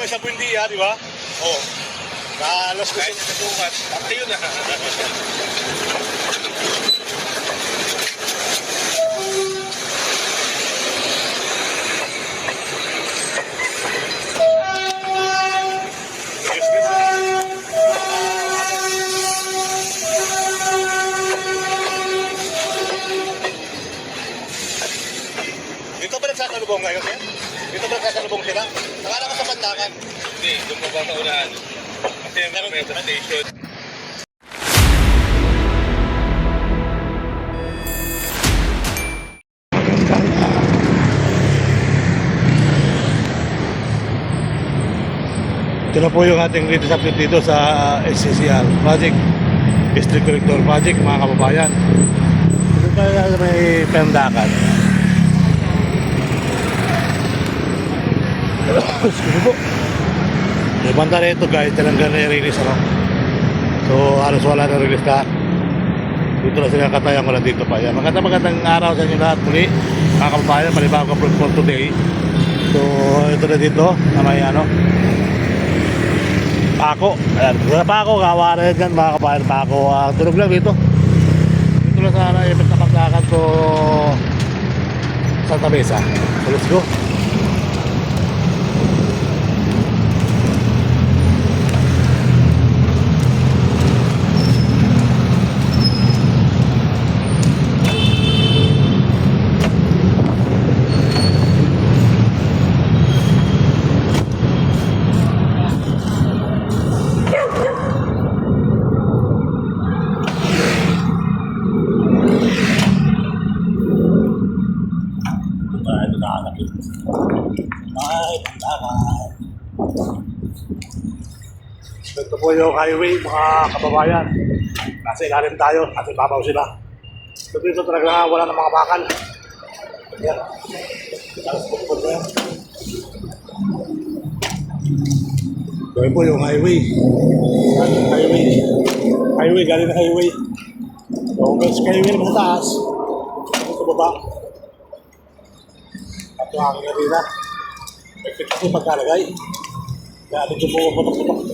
tayo sa Buendia, di ba? Oo. Alas ko Kahit sa sukat, ayun na. Dito ba nagsasalubong ngayon, eh? Dito ba nagsasalubong sila? Nakala ko sa Pandakan. Hindi, doon pa ba sa unahan? Kasi may station. Ito na po yung ating latest update dito sa SCCR Project, District Collector Project, mga kababayan. Ito tayo may Pandakan. Excuse po. May banda na ito guys, talagang na-release ano. So halos wala na release lahat. Dito na sila katayan ko na dito pa. Yan. Magandang araw sa inyo lahat muli. Mga kababayan, malibago ka for today. So ito na dito na may ano, Pako. Ayan, sa Pako, kawa na yan mga kababayan. Pako, tulog lang dito. Dito lang sana yung pagkakan ko Santa Mesa. So let's go. Ito po yung highway, mga kababayan. Nasa ilalim tayo, at ibabaw sila. So dito talaga wala ng mga bakal. Yan. So yun po yung highway. Highway, galing na highway. So kung may skyway naman sa taas, ito baba. At yung aking kanina, may picture ko pagkalagay. Kaya dito po putok-putok.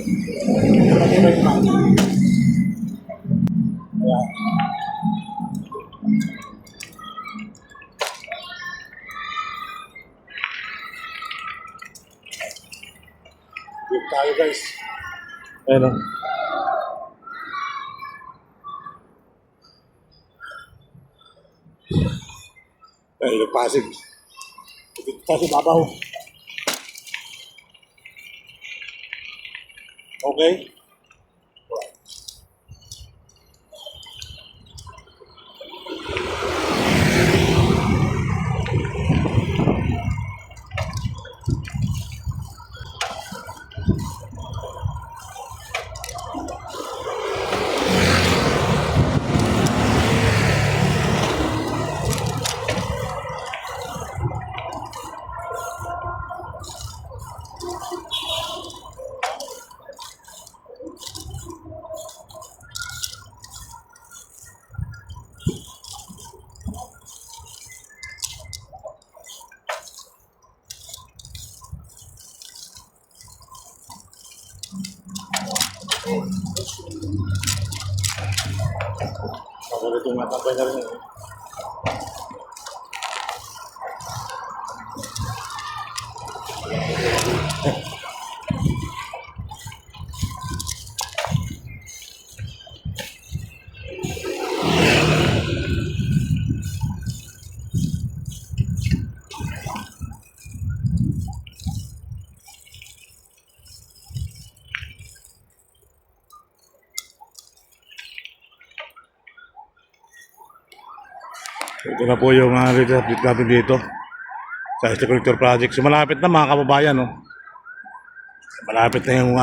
Ayan. Dito tayo guys. Ayan o. Ayan yung Pasig. Dito tayo sa babaw. Okay. Ako ito matapay na rin. Ito na po yung update natin dito sa District Collector Project. So malapit na mga kababayan, no? Malapit na yung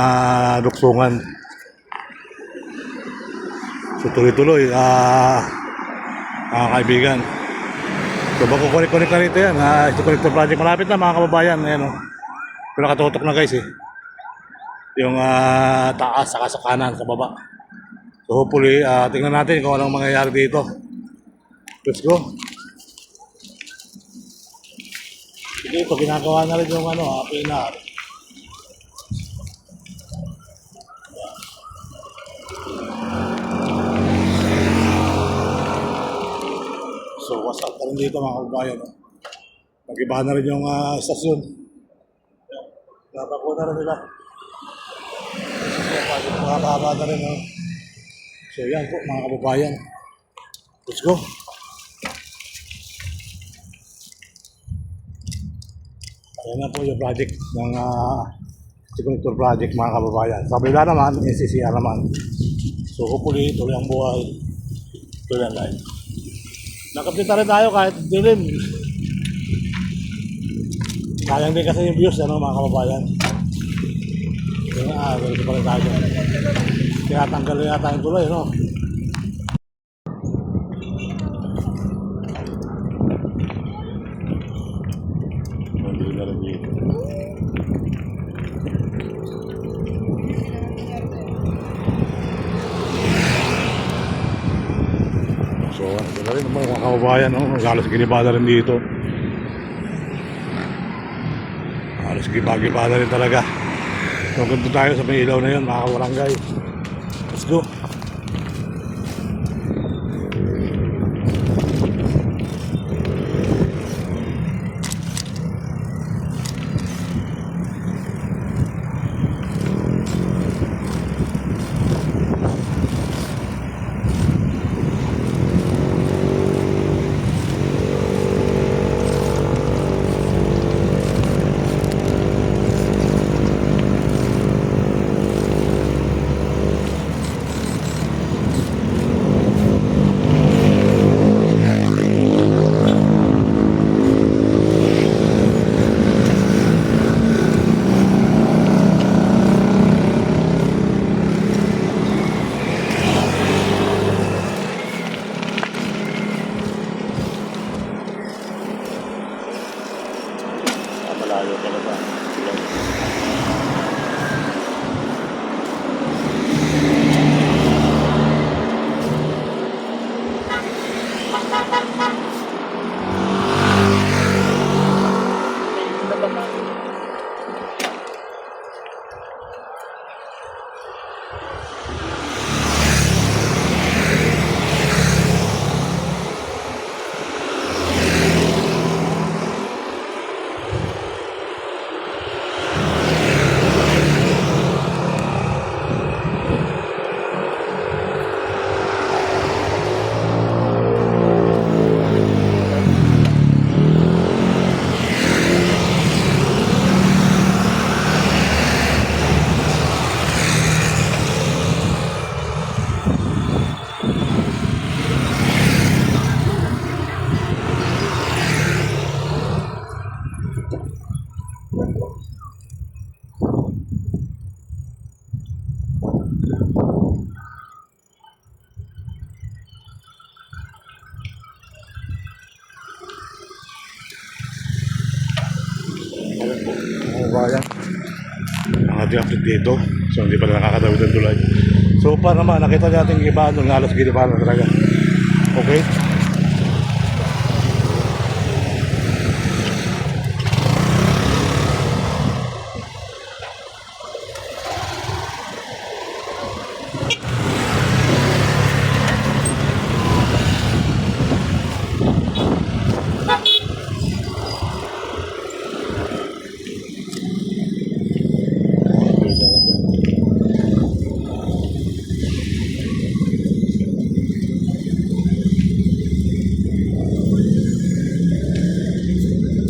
luksungan. So tuloy-tuloy, mga kaibigan. So bago connect na rito yan, District Collector Project. Malapit na mga kababayan. Ayan, no? Pero nakatutok na guys eh. Yung taas, saka sa kanan, sa baba. So hopefully, tingnan natin kung anong mangyayari dito. Let's go. Dito, ginagawa na rin yung pinar. rin dito mga kababayan. No? Nag-iba na rin yung stasyon. Napako na rin nila. Makakaba na rin. No? So yan po mga kababayan. Let's go. Ayan na po yung project ng Connector project mga kababayan. Sa kabila naman, NCCR naman. So hopefully, tuloy ang buhay. Tuloy ang life. Nakapita rin tayo kahit dilim. Sayang din kasi yung views, ano mga kababayan. Kaya ganito pa rin tayo. Kaya tanggalin natin yung tuloy, no? Hindi na rin dito. So, ito na rin mga kababayan, no? Halos ginibada rin dito. Halos gibagibada rin talaga. So, ganito tayo sa may ilaw na yun, mga kabarangay. Let's go. Malayo talaga. Kababayan, ang ating update dito. So hindi pa nakakatawid ang tulay. So pa naman, nakita natin yung iba doon, halos giniba na talaga. Okay?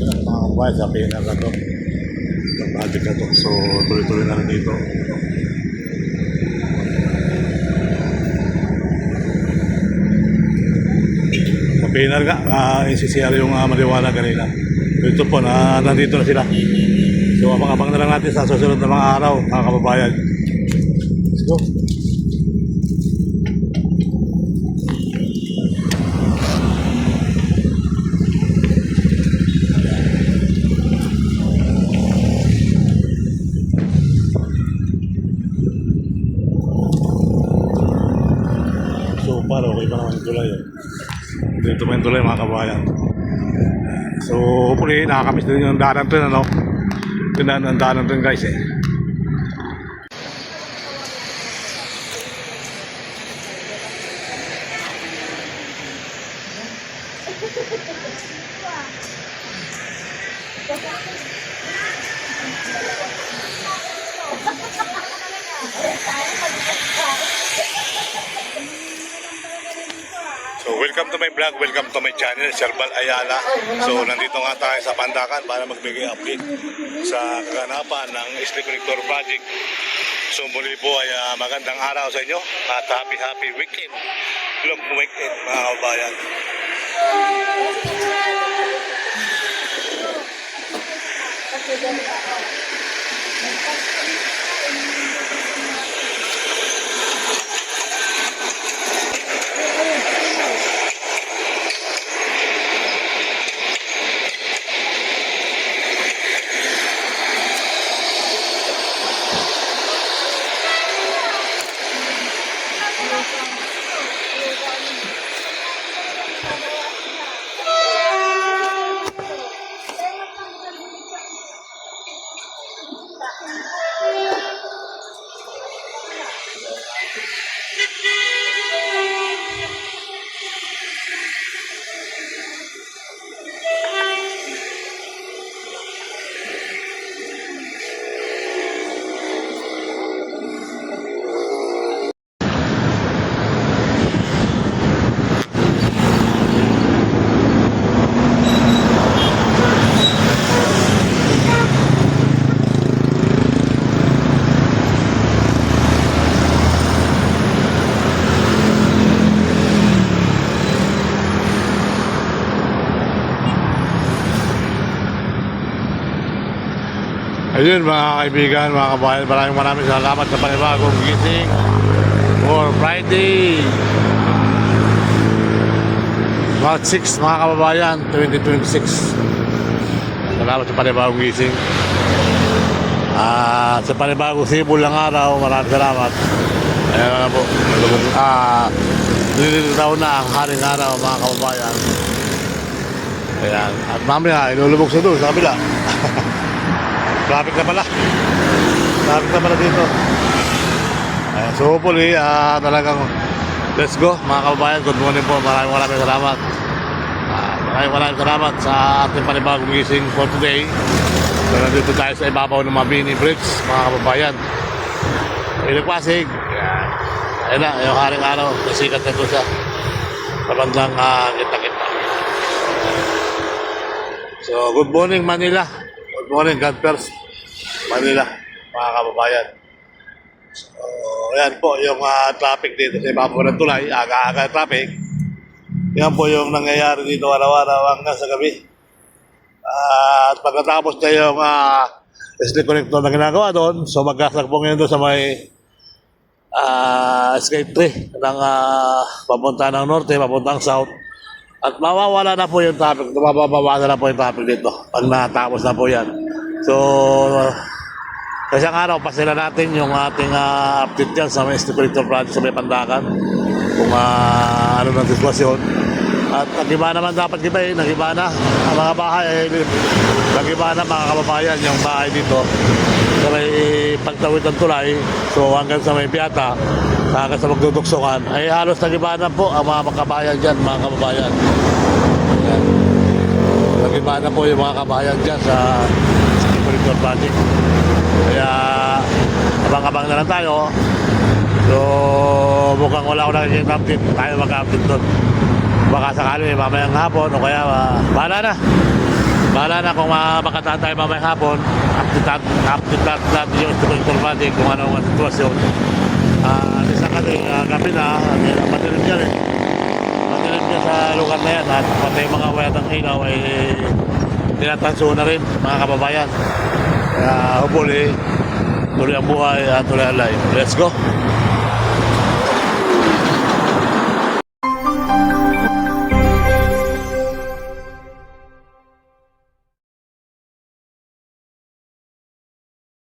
Mga kababayan, sabihin na to. Ang project na to. So tuloy-tuloy na rin dito. Sabihin na nga, NCCR yung maliwanag kanina. Ito po, nandito na sila. So abang-abang na lang natin sa susunod na mga araw, mga kababayan. Let's go. So para okay pa naman yung tulay. Dito pa yung tulay mga kababayan. So hopefully nakakamiss din yung daanan rin, ano? Yung daanan rin guys eh. So welcome to my vlog, welcome to my channel, Sherbal Ayala. So nandito nga tayo sa Pandakan para magbigay update sa kaganapan ng Street Connector Project. So muli po ay magandang araw sa inyo at happy weekend. Long weekend mga kabayan. Ayun mga kaibigan, mga kabayan, maraming salamat sa panibagong gising for Friday March 6 mga kababayan 2026. Salamat sa panibagong gising sa panibagong sibol ng araw. Maraming salamat. Ayan na po, nililitaw na ang haring araw mga kababayan. Ayan, at mamaya ilulubog sa doon sa kabila. Traffic na pala. Traffic na pala dito. So hopefully, talagang let's go mga kababayan. Good morning po. Maraming salamat. Maraming salamat sa ating panibagong gising for today. So nandito tayo sa ibabaw ng Mabini Bridge mga kababayan. Ilagpasig. Ayan na, yung haring araw. Nasikat na ito sa bandang kita-kita. So good morning Manila. Good morning, God first, Manila, mga kababayan. So, yan po yung traffic dito sa ibabaw ng tulay, aga-aga traffic. Yan po yung nangyayari dito araw-araw hanggang sa gabi. At pagkatapos na yung street connector na ginagawa doon, so magkasagpong yun doon sa may escape 3 ng papunta ng norte, papunta ng south. At mawawala na po yung traffic, mababawala na po yung traffic dito pag natapos na po yan. So, sa isang araw, pasila natin yung ating update yan sa may Street Connector Project sa may Pandakan. Kung ano ng sitwasyon. At nag-iba naman dapat gibay, nag-iba na ang mga bahay. Nag-iba na mga kababayan yung bahay dito. Sa may pagtawid ng tulay, so hanggang sa may Piata, hanggang sa magduduksungan, ay halos nag-iba na po ang mga kabayan dyan, mga kababayan. Ayan. Nag-iba na po yung mga kabayan dyan sa Street Connector Project. Kaya, abang-abang na lang tayo. So, mukhang wala ko nakikita update. Tayo mag-update doon. Baka sakali mamayang hapon o kaya bahala na. Bahala na kung makataan tayo mamayang hapon. Update natin yung Street Connector Project kung ano ang sitwasyon. Isang gabi na, madilim dyan eh. Madilim dyan sa lugar na yan at pati yung mga wayat ng ilaw ay tinatanso na rin mga kababayan. Kaya hopefully tuloy ang buhay at tuloy ang life. Let's go!